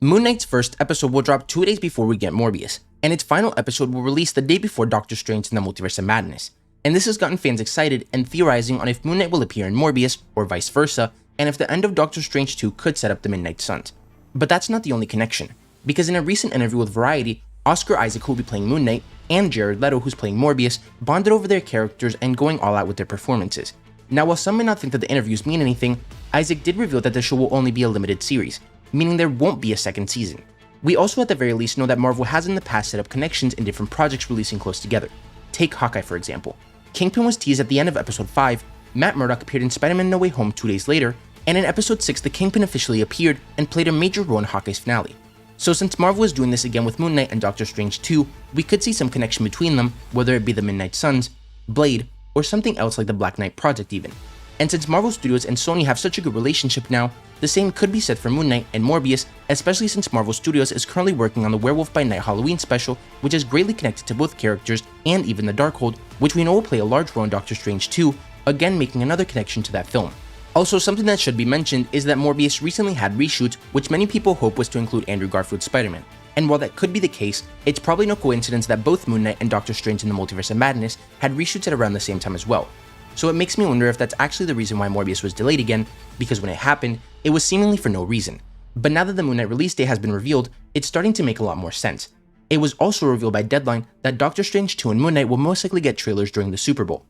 Moon Knight's first episode will drop 2 days before we get Morbius, and its final episode will release the day before Doctor Strange in the Multiverse of Madness. And this has gotten fans excited and theorizing on if Moon Knight will appear in Morbius, or vice versa, and if the end of Doctor Strange 2 could set up the Midnight Suns. But that's not the only connection, because in a recent interview with Variety, Oscar Isaac, who will be playing Moon Knight, and Jared Leto, who's playing Morbius, bonded over their characters and going all out with their performances. Now, while some may not think that the interviews mean anything, Isaac did reveal that the show will only be a limited series, meaning there won't be a second season. We also at the very least know that Marvel has in the past set up connections in different projects releasing close together. Take Hawkeye for example. Kingpin was teased at the end of episode 5, Matt Murdock appeared in Spider-Man No Way Home 2 days later, and in episode 6 the Kingpin officially appeared and played a major role in Hawkeye's finale. So since Marvel is doing this again with Moon Knight and Doctor Strange 2, we could see some connection between them, whether it be the Midnight Suns, Blade, or something else like the Black Knight project even. And since Marvel Studios and Sony have such a good relationship now, the same could be said for Moon Knight and Morbius, especially since Marvel Studios is currently working on the Werewolf by Night Halloween special, which is greatly connected to both characters and even the Darkhold, which we know will play a large role in Doctor Strange 2, again making another connection to that film. Also, something that should be mentioned is that Morbius recently had reshoots, which many people hope was to include Andrew Garfield's Spider-Man. And while that could be the case, it's probably no coincidence that both Moon Knight and Doctor Strange in the Multiverse of Madness had reshoots at around the same time as well. So it makes me wonder if that's actually the reason why Morbius was delayed again, because when it happened, it was seemingly for no reason. But now that the Moon Knight release date has been revealed, it's starting to make a lot more sense. It was also revealed by Deadline that Doctor Strange 2 and Moon Knight will most likely get trailers during the Superbowl.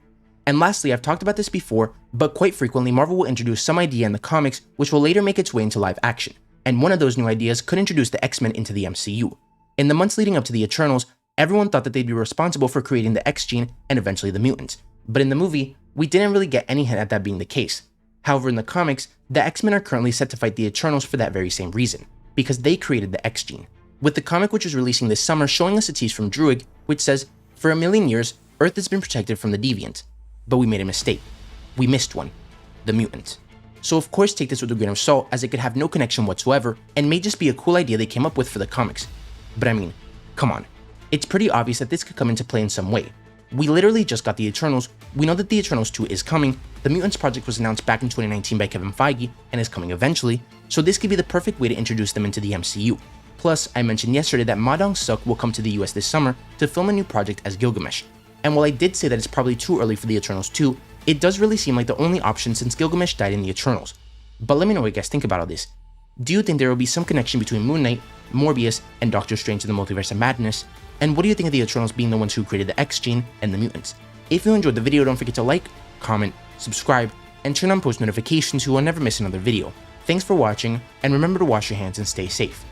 And lastly, I've talked about this before, but quite frequently Marvel will introduce some idea in the comics which will later make its way into live action, and one of those new ideas could introduce the X-Men into the MCU. In the months leading up to the Eternals, everyone thought that they'd be responsible for creating the X-Gene and eventually the Mutants, but in the movie, we didn't really get any hint at that being the case. However, in the comics, the X-Men are currently set to fight the Eternals for that very same reason, because they created the X-Gene. With the comic which is releasing this summer showing us a tease from Druig, which says, "For a million years, Earth has been protected from the Deviants, but we made a mistake. We missed one. The Mutants." So of course take this with a grain of salt, as it could have no connection whatsoever, and may just be a cool idea they came up with for the comics. But I mean, come on. It's pretty obvious that this could come into play in some way. We literally just got the Eternals, we know that the Eternals 2 is coming, the Mutants project was announced back in 2019 by Kevin Feige, and is coming eventually, so this could be the perfect way to introduce them into the MCU. Plus, I mentioned yesterday that Ma Dong Suk will come to the US this summer to film a new project as Gilgamesh. And while I did say that it's probably too early for the Eternals 2, it does really seem like the only option since Gilgamesh died in the Eternals. But let me know what you guys think about all this. Do you think there will be some connection between Moon Knight, Morbius, and Doctor Strange in the Multiverse of Madness? And what do you think of the Eternals being the ones who created the X-Gene and the Mutants? If you enjoyed the video, don't forget to like, comment, subscribe, and turn on post notifications so you will never miss another video. Thanks for watching, and remember to wash your hands and stay safe.